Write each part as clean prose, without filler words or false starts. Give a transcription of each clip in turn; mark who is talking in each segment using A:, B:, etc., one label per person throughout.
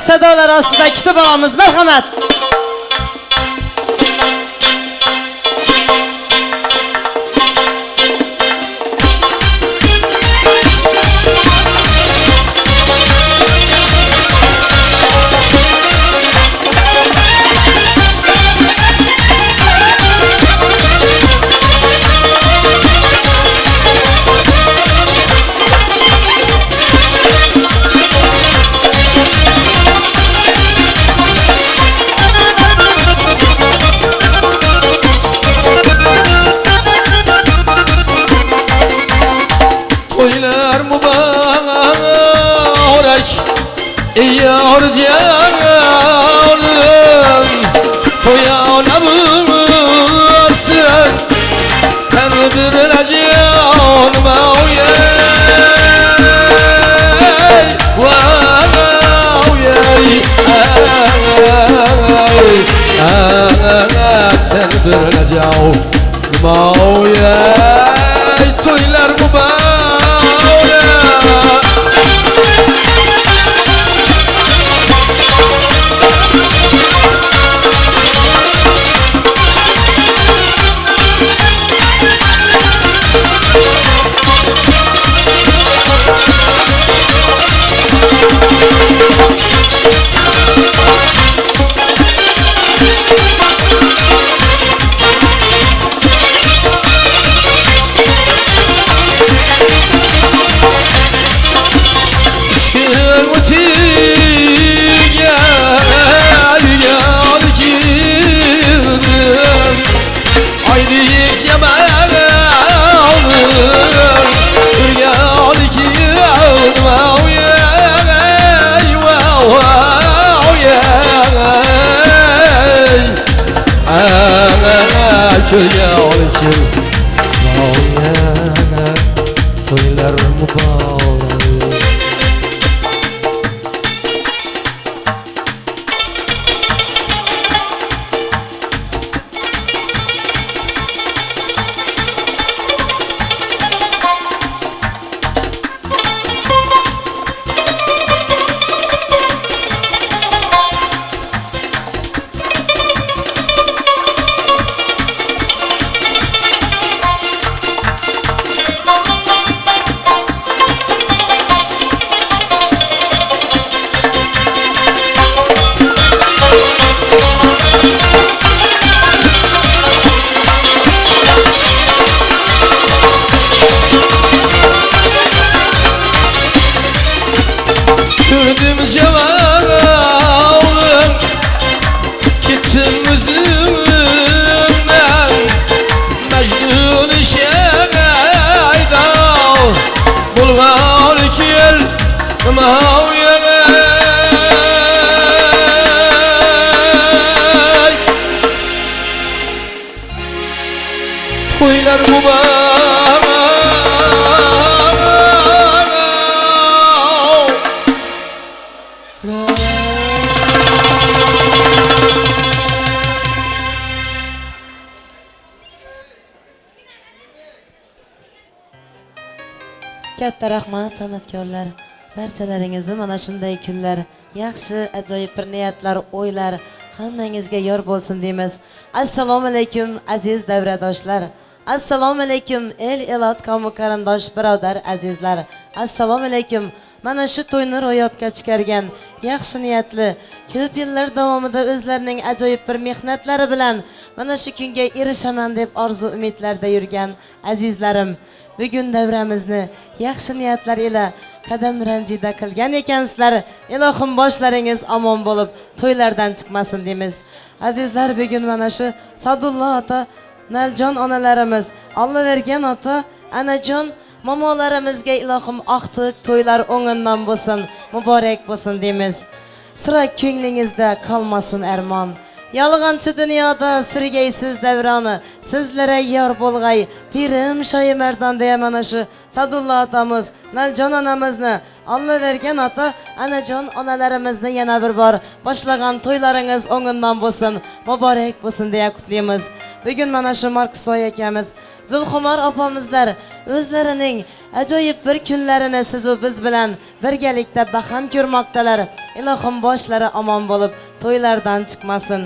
A: sadolar ostida kutib olamiz. Marhamat.
B: Toylar mübarek yar canım toyanamızsın tendireceğim mavye tendireceğim mavye toylar mübarek toylar mübarek Gördüm cevabı gittim yüzümden Mecnun şehayda bulgar kil mavye toylar mübarek
A: Katta rahmat san'atkorlar. Barchalaringizni mana shunday kunlar, yaxshi, ajoyib bir niyatlar, o'ylar hammangizga yor bo'lsin deymiz. Assalomu alaykum aziz davradoshlar. Assalomu alaykum el-elot qavmi qarindosh birodar azizlar. Assalomu alaykum. Mana shu to'yni ro'yobga chiqargan yaxshi niyatli, ko'p yillar davomida o'zlarining ajoyib bir mehnatlari bilan mana shu kunga erishaman deb orzu umidlarda yurgan azizlarim. Bugun davramizni yaxshi niyatlar ila qadam ranjida qilgan ekansizlar. Ilohim boshlaringiz omon bo'lib, to'ylardan chiqmasin deymiz. Azizlar, bugun mana shu Sadullo ota, Naljon onalarimiz, Alloh bergan ota, anajon momolarimizga ilohim oqtiq to'ylar o'ngindan bo'lsin, muborak bo'lsin deymiz. Sira ko'nglingizda qolmasin armon. Yalğançı dünyada sirgeysiz devrani, sizlere yar bolgay, pirim şayı merdan diye mana şu Sadullah atamız, Naljon anamızını, Allah vergen ata, anajon analarımızını yana bir bar, başlagan toylarınız onundan bolsun, mübarek bolsun diye kutlayımız. Bugün mana şu Mark Soy ekemiz, Zulxumor opamizlar o'zlarining ajoyib bir kunlarini siz va biz bilan birgalikda baham ko'rmoqdalar. Ilohim boshlari omon bo'lib, to'ylardan chiqmasin.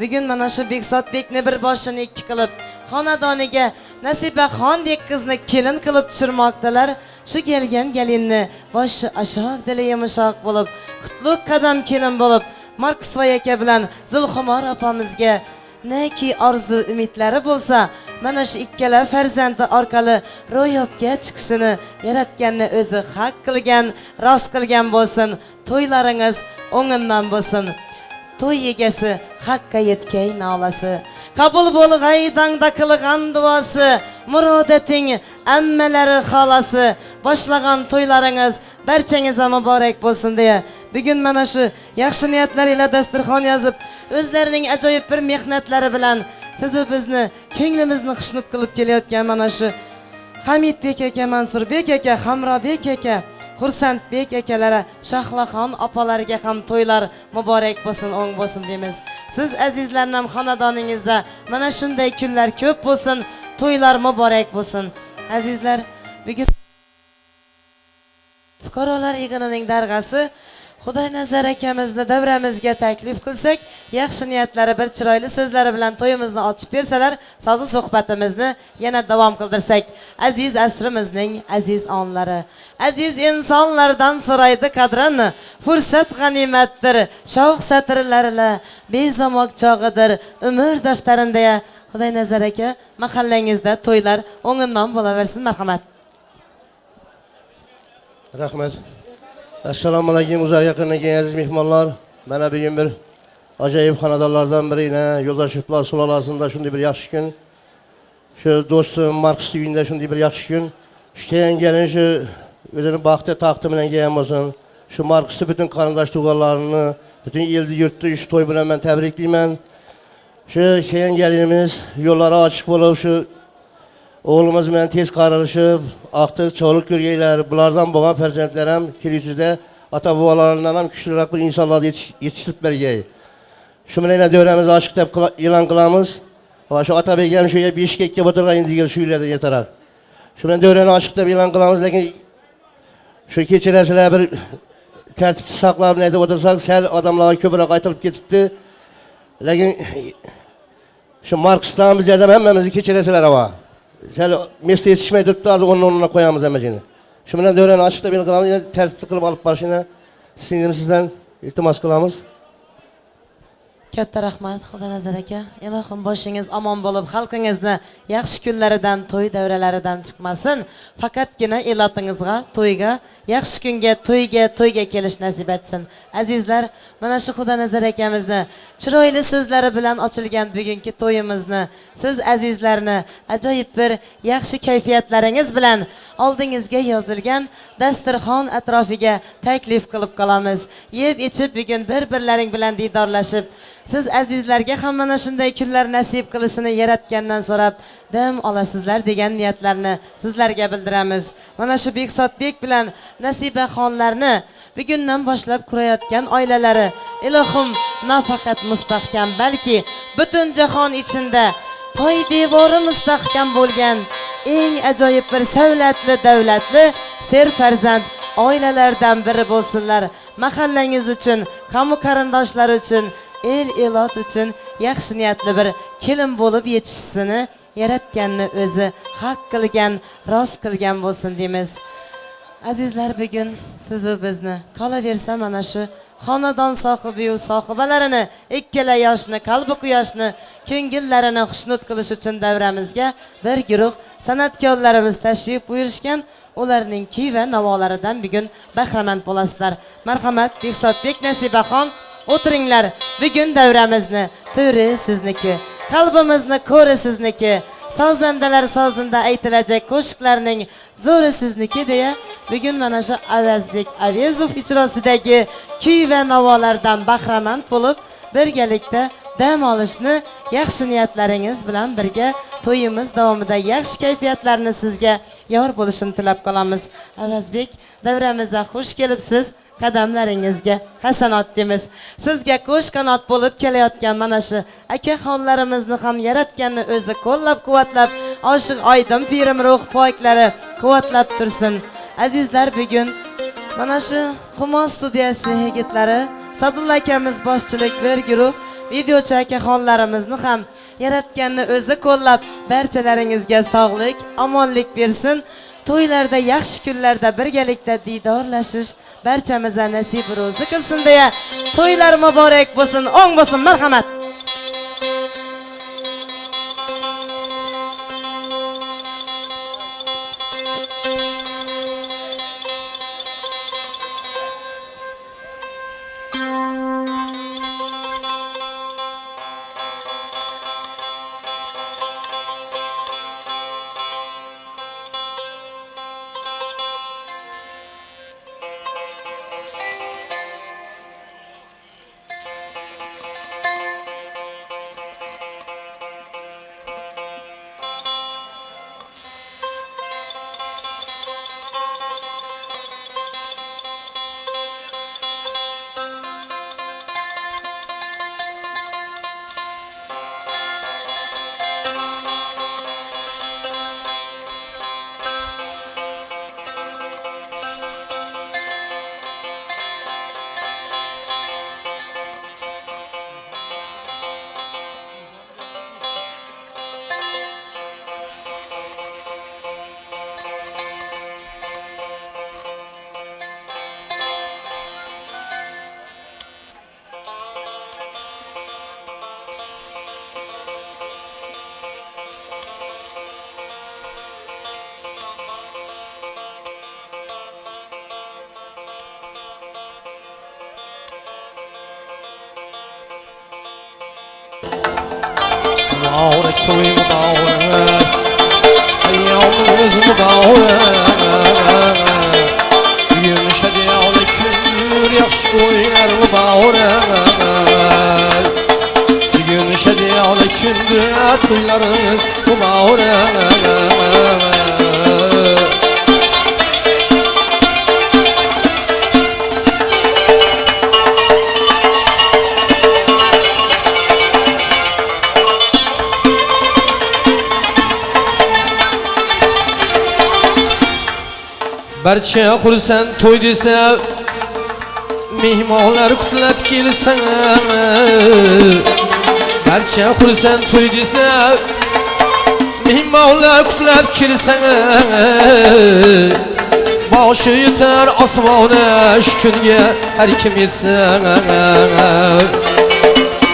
A: Bugun mana shu Bekzodbekni bir boshini ikki qilib, xonadoniga Nasibaxondek qizni kelin qilib tushirmoqdalar. Shu kelgan gelinni boshi ashoq, dili yumshoq bo'lib, qutlug' qadam kelin bo'lib, Marksvoy aka bilan Zulxumor opamizga neki orzu umidlari bo'lsa, mana shu ikkala farzandi orqali ro'yobga chiqishini yaratganni o'zi haq qilgan, rost qilgan bo'lsin. To'ylaringiz o'ng'indan bo'lsin. To'y egasi haqqa yetkay nolasi. Qabul bo'lg'ay dangda qilgan duosi, murodating ammalari xolasi. Boshlagan to'ylaringiz barchangizga muborak bo'lsin deya bugun mana shu yaxshi niyatlar ila dasturxon yozib, o'zlarining ajoyib bir mehnatlari bilan siz bizni ko'nglimizni xushnud qilib kelayotgan mana shu Hamidbek aka, Mansurbek aka, Hamrobek aka, Xursandbek akalari, Shahlaxon opalariga ham to'ylar muborak bo'lsin, o'ng bo'lsin deymiz. Siz azizlarning xonadoningizda mana shunday kunlar ko'p bo'lsin, to'ylar muborak bo'lsin. Azizlar, bugun fuqarolar yig'inining darg'asi Xudoy nazar akamizni davramizga taklif qilsak, yaxshi niyatlari bir chiroyli so'zlari bilan to'yimizni ochib bersalar, so'zi suhbatimizni yana davom qildirsak. Aziz asrimizning aziz onlari, aziz insonlardan so'raydi qadrini, fursat g'animatdir, shavq satrlarla bezamoq chog'idir, umr daftarida. Xudoy nazar aka, mahallangizda to'ylar o'ng'indan bo'laversin, marhamat.
C: Rahmat. Assalomu alaykum, uzoq yaqindan kelgan aziz mehmonlar. Mana bugun bir ajoyib xonadonlardan birine, Yo'ldoshevlar sulolasida shunday bir yaxshi kun. Shu do'stim Marks uyida shunday bir yaxshi kun. Shu kelgan gelin shu o'zini baxtli taqdi bilan kelgan bo'lsin. Shu Marksni bütün qarindosh tuğanlarini, bütün eldi yurtni shu to'y bilan men tabriklayman. Shu kelgan gelinimiz yo'llari ochiq bo'lib, shu oğlumuz bilan tez qaralışıb, artıq çoğuluk görgeylər, bulardan bo'lgan farzandlar ham kelishida ata bobolarından ham kuchliroq bir insonlarga yetishtirib bergay. Shu bilan davramizni ochiq deb e'lon qilamiz. Va shu Otabek ham shu 5 ga o'tirgan endi shu yerda yetaraq. Shu bilan davrani ochiq deb e'lon qilamiz, lekin shu kechirasizlar bir tartibni saqlab aytib o'tirsak, sal odamlarga ko'proq aytilib ketibdi. Lekin shu Marksdan biz ham hammamizni kechirasizlar ava. Sen mesle yetişmeye tuttu, az onunla koyamız emecini. Şu bilen dövreni açıkta bir kılamız, yine tertipli kılıp alıp başına sinirimi sizden iltimas kılamız.
A: Katta rahmat, Xudo nazar aka. Ilohim boshingiz omon bo'lib, xalqingizni yaxshi kunlaridan, to'y davralaridan chiqmasin. Faqatgina elotingizga, to'yga, yaxshi kunga, to'yga kelish nasib etsin. Azizlar, mana shu Xudo nazar akamizni chiroyli so'zlari bilan ochilgan bugungi to'yimizni siz azizlarni ajoyib bir yaxshi kayfiyatlaringiz bilan oldingizga yozilgan dasturxon atrofiga taklif qilib qolamiz. Yeb ichib bugun bir-birlaring bilan didorlashib, siz azizlarga ham mana shunday kunlar nasib qilishini yaratgandan so'rab dam olasizlar degan niyatlarni sizlarga bildiramiz. Mana shu Bekzodbek bilan Nasibaxonlarni bugundan boshlab qurayotgan oilalari ilohim nafaqat mustahkam, balki butun jahon ichida poy devori mustahkam bo'lgan eng ajoyib bir savlatli, davlatli serfarzand oilalardan biri bo'lsinlar. Mahallangiz uchun, qamu qarindoshlar uchun, el elot uchun yaxshi niyatli bir kelin bo'lib yetishishini yaratganni o'zi haq qilgan, rost qilgan bo'lsin deymiz. Azizlar, bugun siz va bizni qolaversa mana shu xonadon sohibi va sohibalarini, ikkala yoshni, qalbi quyoshni, ko'ngillarini xushnud qilish uchun davramizga bir guruh san'atkorlarimiz tashrif buyurishgan. Ularning kuy va navolaridan bugun bahramand bo'lasizlar. Marhamat, Bekzodbek, Nasibaxon, o'tiringlar. Bugun davramizni to'ri sizniki, qalbimizni ko'ri sizniki, sozandalar sozinda aytilajak qo'shiqlarning zo'ri sizniki deya bugun mana shu Avazbek Avezov ijrosidagi kuy va navolardan bahramand bo'lib, birgalikda dam olishni yaxshi niyatlaringiz bilan birga to'yimiz davomida yaxshi kayfiyatlarni sizga yor bo'lishini tilab qolamiz. Avazbek, davramizga xush kelibsiz. qadamlaringizga hasanat deymiz. Sizga qo'sh qanot bo'lib kelayotgan mana shu akaxonlarimizni ham yaratganni o'zi qo'llab-quvvatlab, oshiq oydin pirim ruh poklari quvvatlab tursin. Azizlar, bugun mana shu Humo studiyasi yigitlari, Sadulla akamiz boshchilik bir guruh videochi akaxonlarimizni ham yaratganni o'zi qo'llab, barchalaringizga sog'lik, omonlik bersin. To'ylarda, yaxshi kunlarda birgalikda didorlashish barchamizga nasib ro'zi qilsin deya, to'ylar muborak bo'lsin, ong bo'lsin, marhamat.
B: Mübarek toy mübarek, ayyamımız mübarek. Bugün şadiyalı kündür, yaxşı toylar mübarek. Bugün şadiyalı kündür, toylarımız mübarek. Barcha xursand to'y desa, mehmonlar qutlab kelsa. Barcha xursand to'y desa, mehmonlar qutlab kelsa. Boshi yetar osmona shu kunga har kim yetsa.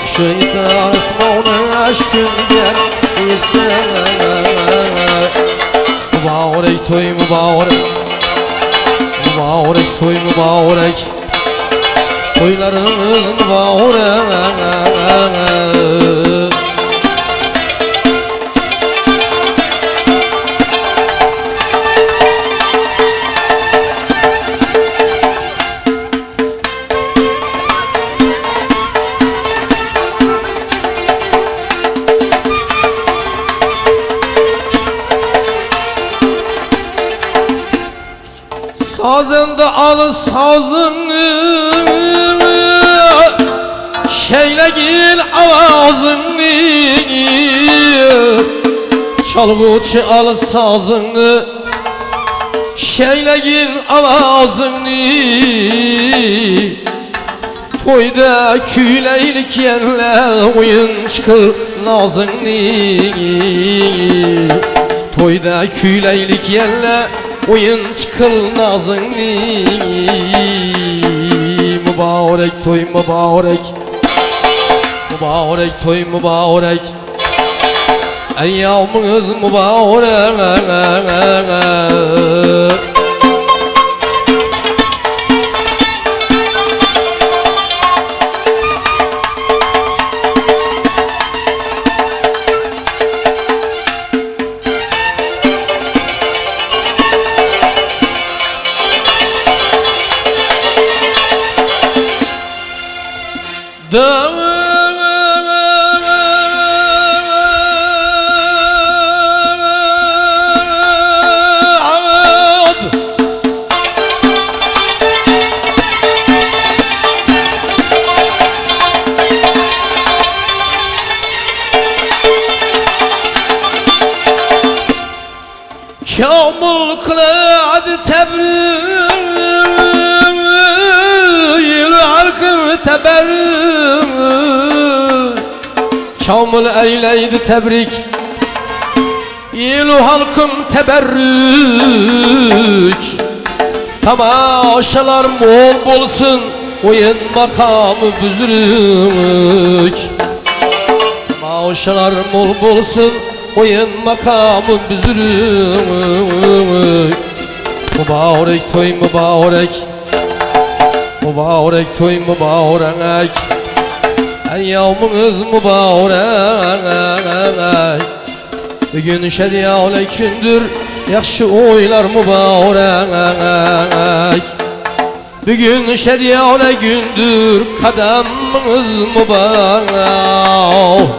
B: Boshi yetar osmona shu kunga yetsa. Muborak to'y muborak. Mübarek toy mübarek, toylarımız mübarek. Sazında al sazını, şeylegin avazını. Çalgıcı al sazını, şeylegin avazını. Toyda küyleylik yerle oyun çıkır nazını. Toyda küyleylik yerle oyun çıkıl nazını. Mübarek toy mübarek, mübarek toy mübarek, eyyamınız mübarek. şamil eyleydi tebrik. İlu halkım teberrük. Tamaşalar bol bolsun, oyun makamı büzürük. Tamaşalar bol bolsun, oyun makamı büzürük. Mübarek toy mübarek, mübarek toy mübarek, eyyamınız mübarek. Bugün şediyale kündür, yaxşı oylar mübarek. Bugün şediyale gündür, kadamınız mübarek.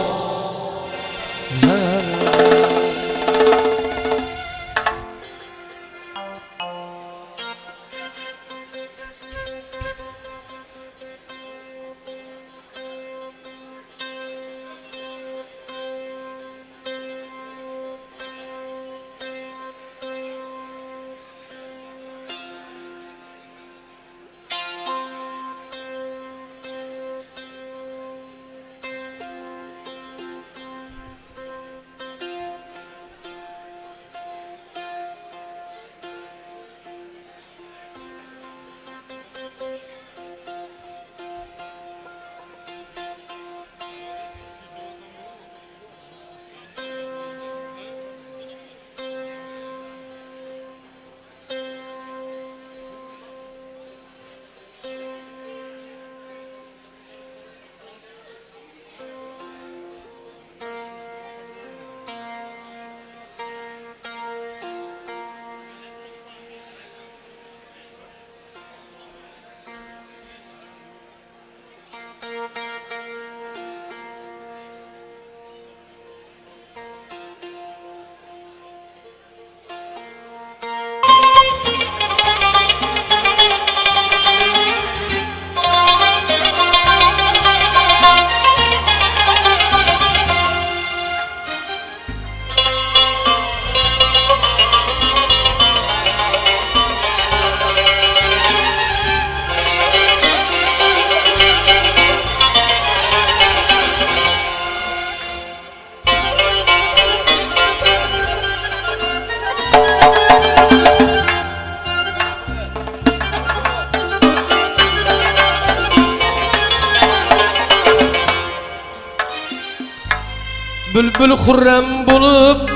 B: Bülbül hurrem bulup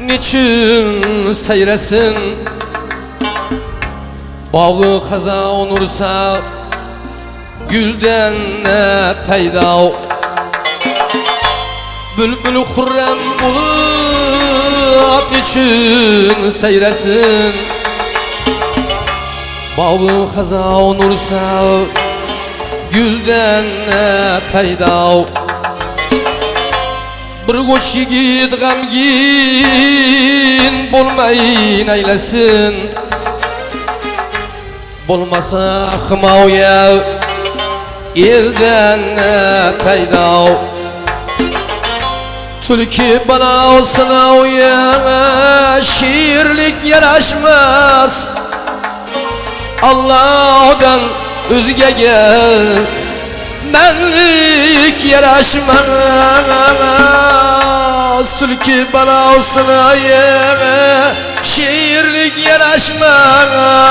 B: niçin seyresin? Bağı haza onursa gülden ne peyda? Bülbül hurrem bulup niçin seyresin? Bağı haza onursa gülden ne peyda? Bir koç yigit gamgin bolmayın eylesin. Bolmasa hımavya elden peyda. Türkü bana olsun avya şiirlik yaraşmaz. Allah'dan özgege menlik yaraşmaz. Türkü bana olsun ayere şiirlik yaraşmaz.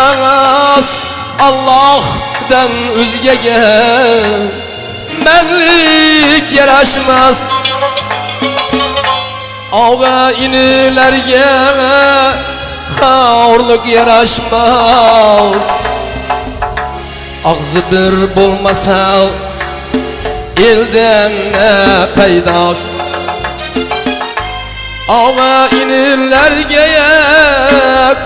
B: Allah'dan özgege menlik yaraşmaz. Ağa inilerge xorlik yaraşmaz. Ağzı bir bulmasa elden ne peyda? Ağa inirlerge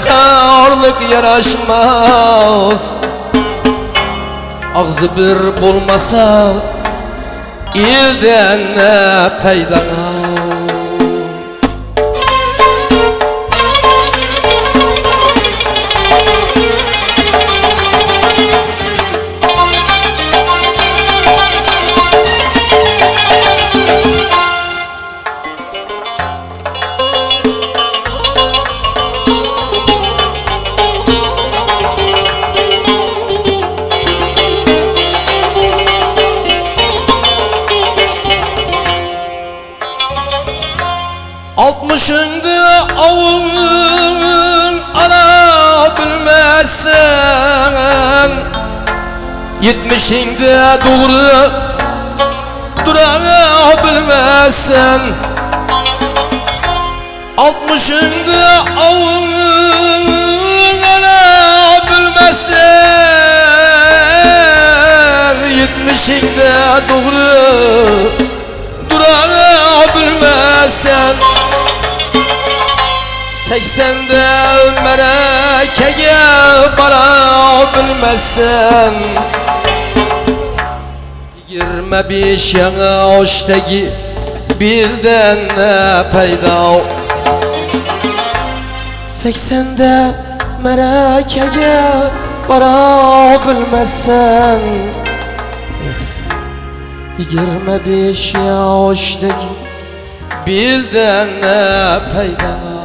B: xorlik yaraşmaz. Ağzı bir bulmasa elden ne peyda? 60'ında avun ala bilmezsen 70'inde doğru dura bilmezsen 60'ında avun ala bilmezsen 70'inde doğru dura bilmezsen 80'de merakege bara bilmezsen 25 yaştaki bilden ne payda 80'de merakege bara bilmezsen 25 yaştaki bilden ne payda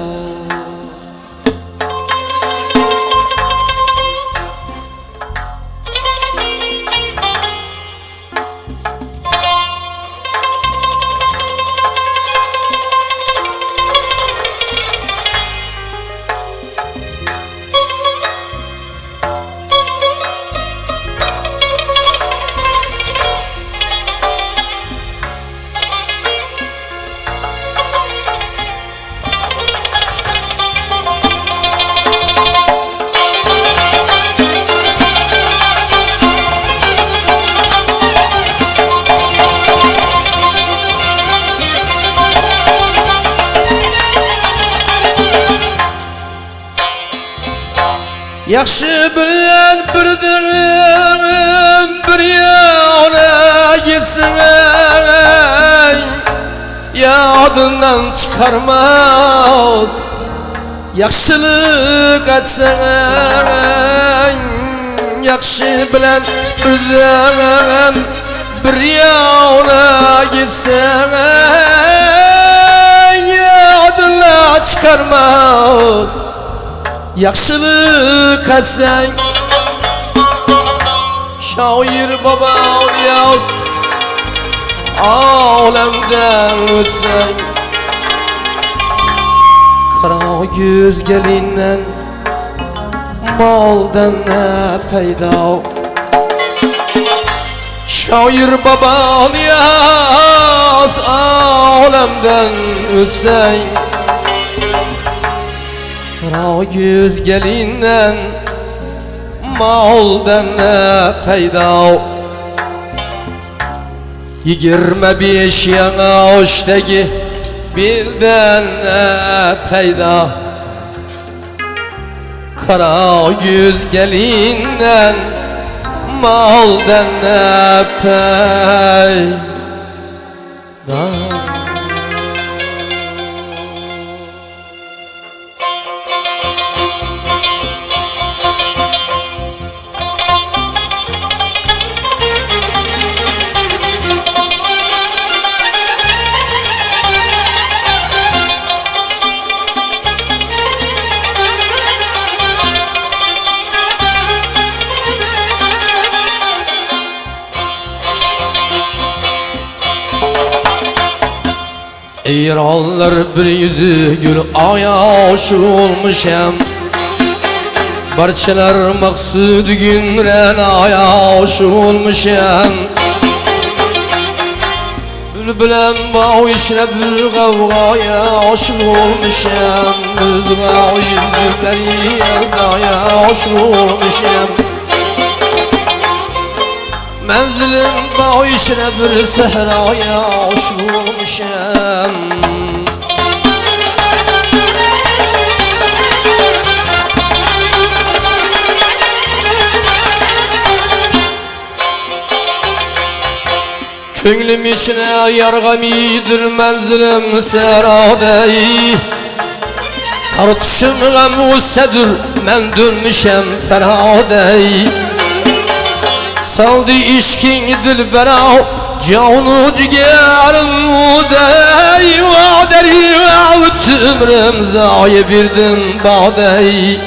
B: Yaxşı bilen birdirim bir yana gitsin yadından çıkarmaz Yaxşılık etsen Yaxşı bilen birdirim bir yana gitsin yadından çıkarmaz Yaxşılık etsen Şair baba yaz Alemden ötsen Kara yüz gelinden Maldan ne payda Şair baba yaz Alemden ötsen Kara yüz gelinden maldan ne payda 25 yaştaki bilden ne payda Kara yüz gelinden maldan ne payda İranlar bir yüzü gül ayaşı olmuşam Barçalar maksudu günren ayaşı olmuşam Bülbülen bağ içine bir kavgaya aşık olmuşam Özüne yüzükleri eldaya aşık olmuşam Menzilim bağ içine bir sehraya aşık olmuşam Könglim içine yargamidir menzilim seradeyi Tartışım gam ussedir men dönmüşem feradeyi Saldı işkin dilbera Canu cigerim udey Vaderi avtümrüm Zayi birdim badey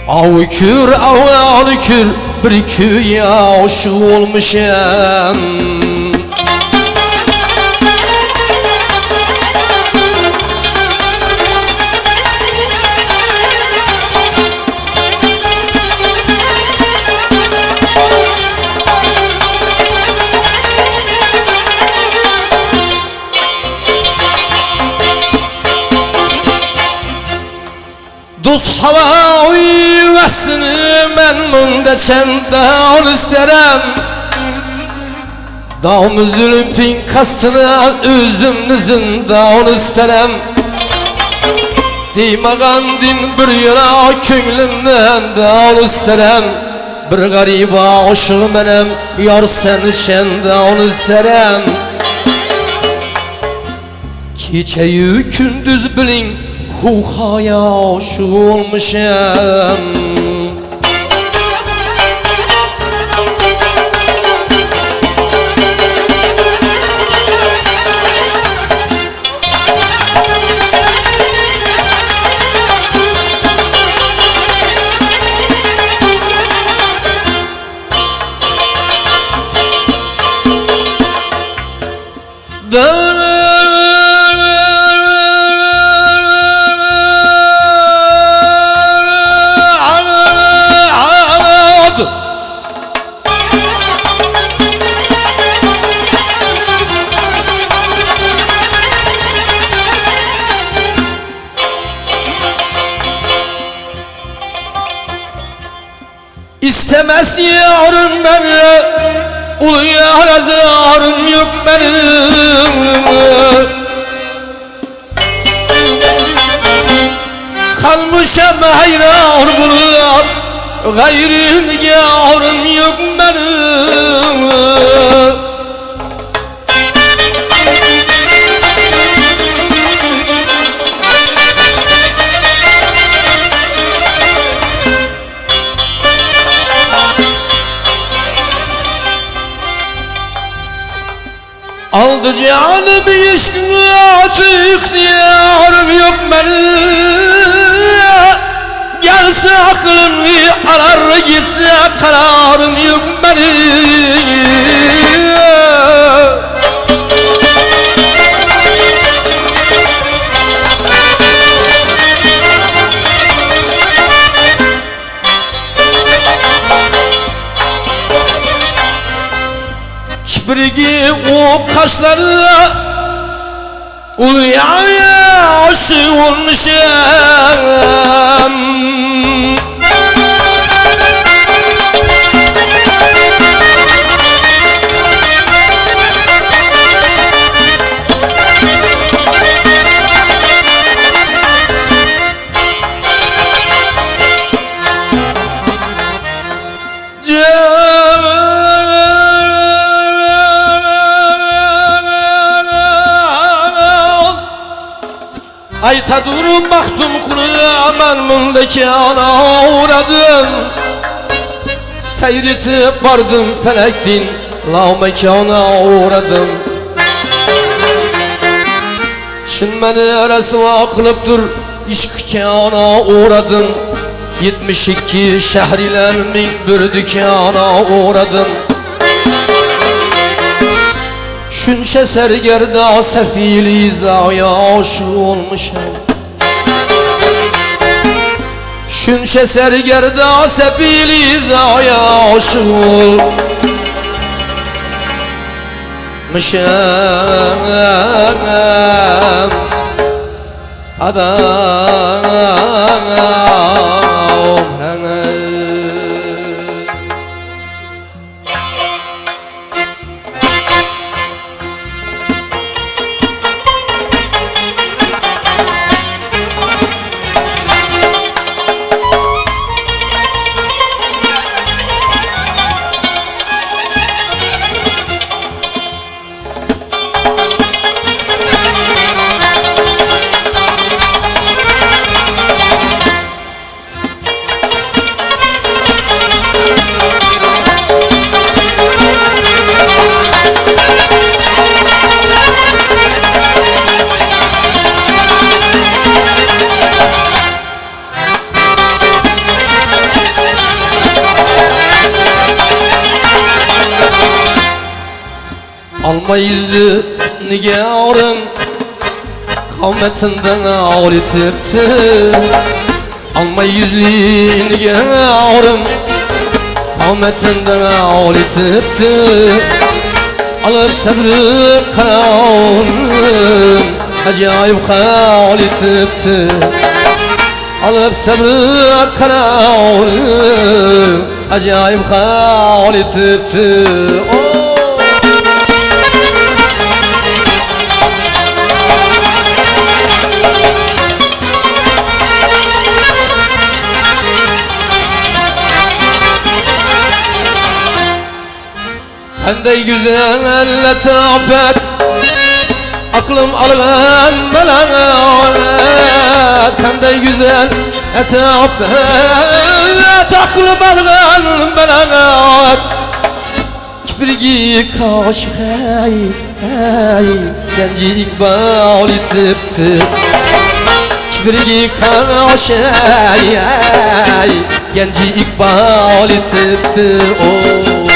B: Av kür av kür Bir köye aşık olmuşam ben munda çanda isterim. Dağım zülfün kastına üzümlü zindan isterim. Deymagan din bir yana könglimden dağın isterim. Bir gariba aşığı menem yar sen için dağın isterim. Keçeyi kündüz bilin huhaya aşığı olmuşum. İstemez yarın beni, uyar azarım yok benim. Kalmışam hayran bulup, gayrı yarım yok benim. Aldı canımı işkine atık diyarım yok benim. Gelse aklımı arar gitse kararım yok benim. Kibrigi o kaşları uyaya aşık olmuşum. Ayta durum baktım kuruya ben mundaki ana uğradım. Seyretip vardım felektin la mekana uğradım. Çin beni resva kılıp dur işk kana uğradım. 72 şehriler min bir dükkana uğradım. Şunşe sergerda sefili zaya aşık olmuşum. Şunşe sergerda sefili zaya aşık olmuşum. Adam alma yüzlü nigarım kavmetinden ağrıtıptı. Alma yüzlü nigarım kavmetinden ağrıtıptı. Alıp sabrı kanalım acayip ağrıtıptı. alıp sabır karavını acayip hal etipti. Oh! Qanday güzel letafet, aklım algan belagat. Qanday güzel letafet, aklım algan belagat. Kiprigi kaşık ay, genci ikbal etipti. Kiprigi kaşık ay, genci ikbal etipti. Oh!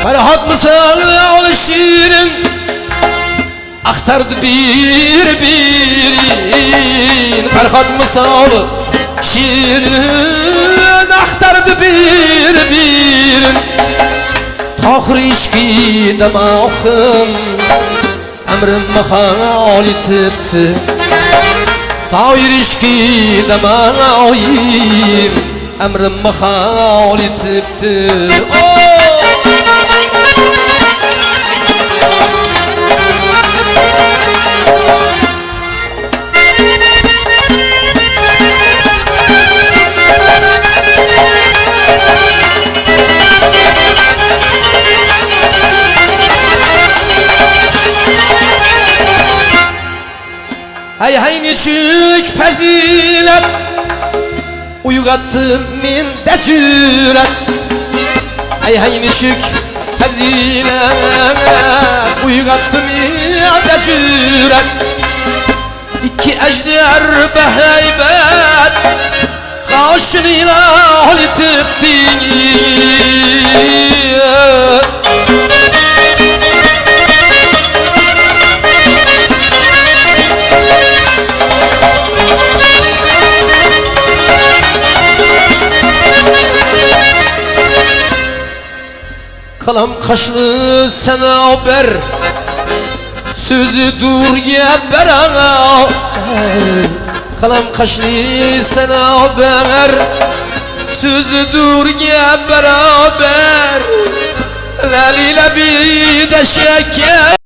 B: Ferhat mısal şiirin aktardı bir birin. Ferhat mısal şiirin aktardı bir birin. Tahir işki damağım emrim mahal etipti. Tahir işki damağım emrim mahal etipti. Oh! Hay hay nechuk fazilat uygattım min de sürat. Hay hay nechuk fazilat uygattım min de sürat. İki ejder beheybet karşıyla halitiptin. Kalam kaşlı sana ber, sözü dur ya beraber. Kalam kaşlı sana ber, sözü dur ya beraber. Lali bir de şeker.